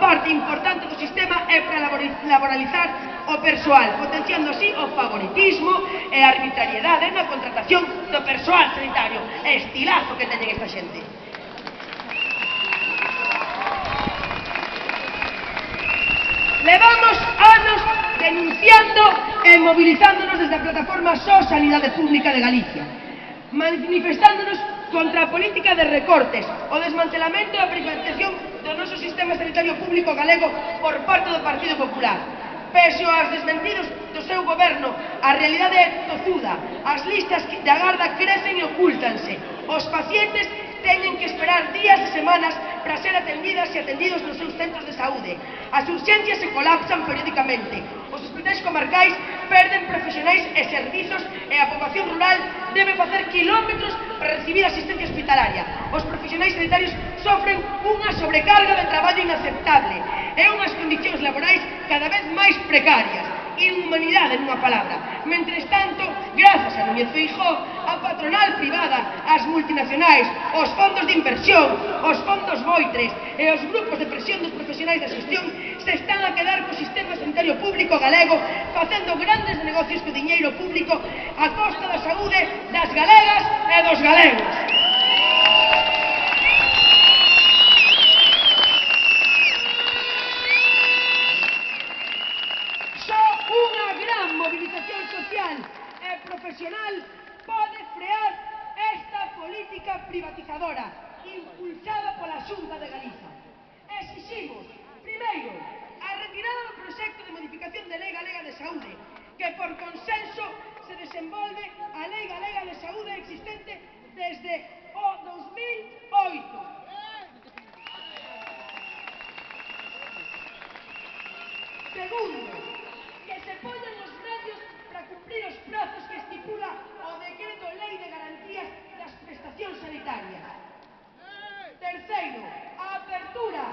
parte importante do sistema é para laboralizar o persoal, potenciando así o favoritismo e a arbitrariedade na contratación do persoal sanitario. Estilazo que teñen esta xente. Levamos anos denunciando e mobilizándonos desde a plataforma Só Sanidade Pública de Galicia, manifestándonos contra a política de recortes, o desmantelamento e a privatización do noso sistema sanitario público galego por parte do Partido Popular. Pese aos desmentidos do seu goberno, a realidade é tozuda, as listas de agarda crecen e ocúltanse, os pacientes teñen que esperar días e semanas para ser atendidas e atendidos nos seus centros de saúde. As urxencias se colapsan periódicamente, os hospitais comarcais perden profesionais e servizos e a poboación rural debe facer quilómetros para recibir asistencia hospitalaria. Os profesionais sanitarios sofren unha sobrecarga de traballo inaceptable e unhas condicións laborais cada vez máis precarias. Inhumanidade nunha palabra. Mentres tanto, grazas a Núñez Feijóo, a patronal privada, as multinacionais, os fondos de inversión, os fondos voitres e os grupos de presión dos profesionais da xestión se están a quedar co sistema sanitario público galego, facendo grandes negocios co diñeiro público a costa da saúde das galegas e dos galegos. Movilización social e profesional pode frear esta política privatizadora impulsada pola Xunta de Galiza. Exiximos, primeiro, a retirada do proxecto de modificación de Lei Galega de Saúde, que por consenso se desenvolve a Lei Galega de Saúde existente desde o 2008. Segundo, que se poñan os medios para cumprir os prazos que estipula o Decreto Lei de Garantías das Prestacións Sanitarias. Terceiro, a apertura